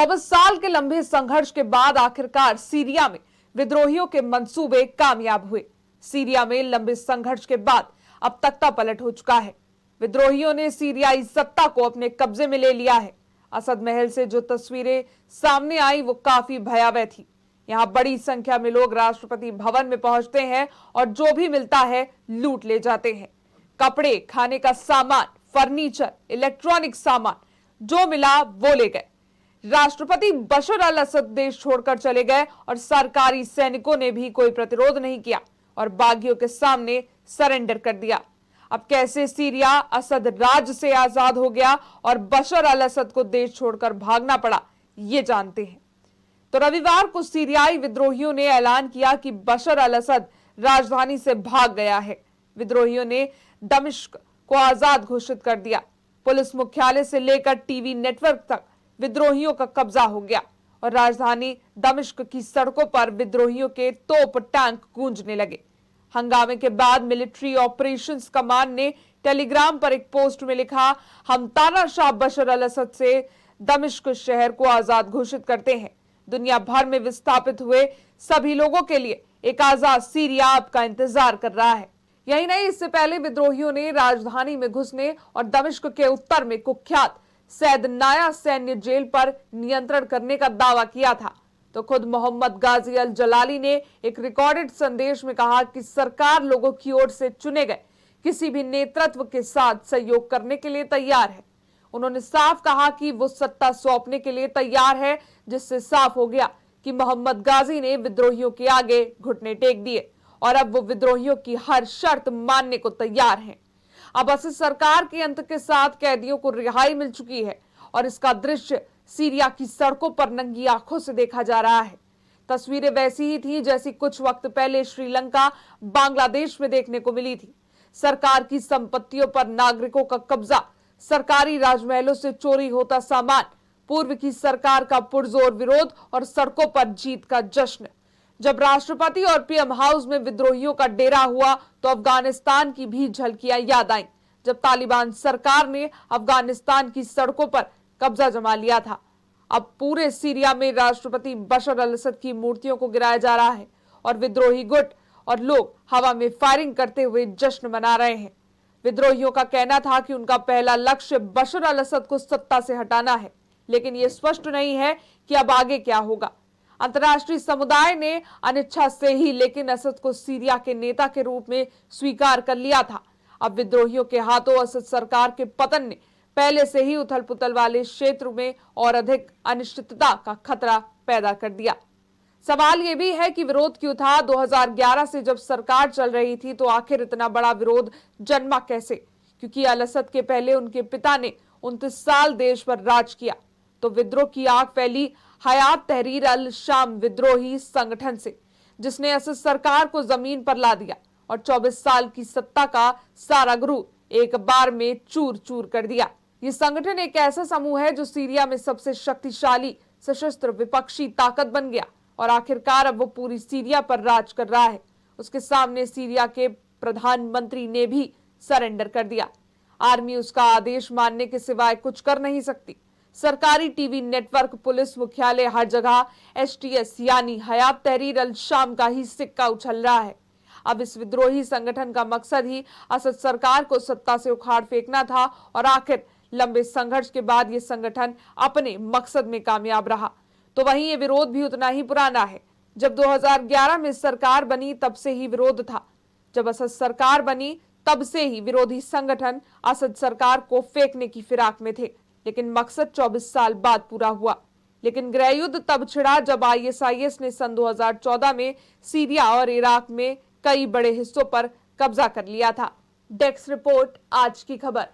24 साल के लंबे संघर्ष के बाद आखिरकार सीरिया में विद्रोहियों के मंसूबे कामयाब हुए। सीरिया में लंबे संघर्ष के बाद अब तख्ता पलट हो चुका है। विद्रोहियों ने सीरियाई सत्ता को अपने कब्जे में ले लिया है। असद महल से जो तस्वीरें सामने आई वो काफी भयावह थी। यहां बड़ी संख्या में लोग राष्ट्रपति भवन में पहुंचते हैं और जो भी मिलता है लूट ले जाते हैं। कपड़े, खाने का सामान, फर्नीचर, इलेक्ट्रॉनिक सामान जो मिला वो ले गए। राष्ट्रपति बशर अल असद देश छोड़कर चले गए और सरकारी सैनिकों ने भी कोई प्रतिरोध नहीं किया और बागियों के सामने सरेंडर कर दिया। अब कैसे सीरिया असद राज से आजाद हो गया और बशर अल असद को देश छोड़कर भागना पड़ा, ये जानते हैं। तो रविवार को सीरियाई विद्रोहियों ने ऐलान किया कि बशर अल असद राजधानी से भाग गया है। विद्रोहियों ने दमिश्क को आजाद घोषित कर दिया। पुलिस मुख्यालय से लेकर टीवी नेटवर्क तक विद्रोहियों का कब्जा हो गया और राजधानी दमिश्क की सड़कों पर विद्रोहियों के तोप टैंक गूंजने लगे। हंगामे के बाद मिलिट्री ऑपरेशंस कमांड ने टेलीग्राम पर एक पोस्ट में लिखा, हम तानाशाह बशर अल असद से दमिश्क शहर को आजाद घोषित करते हैं। दुनिया भर में विस्थापित हुए सभी लोगों के लिए एक आजाद सीरिया आपका इंतजार कर रहा है। यही नहीं, इससे पहले विद्रोहियों ने राजधानी में घुसने और दमिश्क के उत्तर में कुख्यात सैदनाया सैन्य जेल पर नियंत्रण करने का दावा किया था। तो खुद मोहम्मद गाजी अल जलाली ने एक रिकॉर्डेड संदेश में कहा कि सरकार लोगों की ओर से चुने गए किसी भी नेतृत्व के साथ सहयोग करने के लिए तैयार है। उन्होंने साफ कहा कि वो सत्ता सौंपने के लिए तैयार है, जिससे साफ हो गया कि मोहम्मद गाजी ने विद्रोहियों के आगे घुटने टेक दिए और अब वो विद्रोहियों की हर शर्त मानने को तैयार हैं। अब असद सरकार के अंत के साथ कैदियों को रिहाई मिल चुकी है और इसका दृश्य सीरिया की सड़कों पर नंगी आंखों से देखा जा रहा है। तस्वीरें वैसी ही थी जैसी कुछ वक्त पहले श्रीलंका, बांग्लादेश में देखने को मिली थी। सरकार की संपत्तियों पर नागरिकों का कब्जा, सरकारी राजमहलों से चोरी होता सामान, पूर्व की सरकार का पुरजोर विरोध और सड़कों पर जीत का जश्न। जब राष्ट्रपति और पीएम हाउस में विद्रोहियों का डेरा हुआ तो अफगानिस्तान की भी झलकियां याद आईं, जब तालिबान सरकार ने अफगानिस्तान की सड़कों पर कब्जा जमा लिया था। अब पूरे सीरिया में राष्ट्रपति बशर अल असद की मूर्तियों को गिराया जा रहा है और विद्रोही गुट और लोग हवा में फायरिंग करते हुए जश्न मना रहे हैं। विद्रोहियों का कहना था कि उनका पहला लक्ष्य बशर अल असद को सत्ता से हटाना है, लेकिन यह स्पष्ट नहीं है कि अब आगे क्या होगा। अंतर्राष्ट्रीय समुदाय ने अनिच्छा से ही लेकिन असद को सीरिया के नेता के रूप में स्वीकार कर लिया था। अब विद्रोहियों के हाथों असद सरकार के पतन ने पहले से ही उथल पुथल वाले क्षेत्र में और अधिक अनिश्चितता का खतरा पैदा कर दिया। सवाल यह भी है कि विरोध क्यों था? 2011 से जब सरकार चल रही थी तो आखिर इतना बड़ा विरोध जन्मा कैसे? क्योंकि अल असद के पहले उनके पिता ने 29 साल देश पर राज किया। तो विद्रोह की आग फैली हयात तहरीर अल शाम विद्रोही संगठन से, जिसने असद सरकार को जमीन पर ला दिया और 24 साल की सत्ता का सारा गुरु एक बार में चूर चूर कर दिया। ये संगठन एक ऐसा समूह है जो सीरिया में सबसे शक्तिशाली सशस्त्र विपक्षी ताकत बन गया और आखिरकार अब वो पूरी सीरिया पर राज कर रहा है। उसके सामने सीरिया के प्रधानमंत्री ने भी सरेंडर कर दिया। आर्मी उसका आदेश मानने के सिवाय कुछ कर नहीं सकती। सरकारी टीवी नेटवर्क, पुलिस मुख्यालय, हर जगह एचटीएस यानी हयात तहरीर अल शाम का ही सिक्का उछल रहा है। अब इस विद्रोही संगठन का मकसद ही असद सरकार को सत्ता से उखाड़ फेंकना था और आखिर लंबे संघर्ष के बाद ये संगठन अपने मकसद में कामयाब रहा। तो वहीं ये विरोध भी उतना ही पुराना है। जब 2011 में सरकार बनी तब से ही विरोध था। जब असद सरकार बनी तब से ही विरोधी संगठन असद सरकार को फेंकने की फिराक में थे, लेकिन मकसद 24 साल बाद पूरा हुआ। लेकिन गृह युद्ध तब छिड़ा जब आईएसआईएस ने सन 2014 में सीरिया और इराक में कई बड़े हिस्सों पर कब्जा कर लिया था। डेस्क रिपोर्ट, आज की खबर।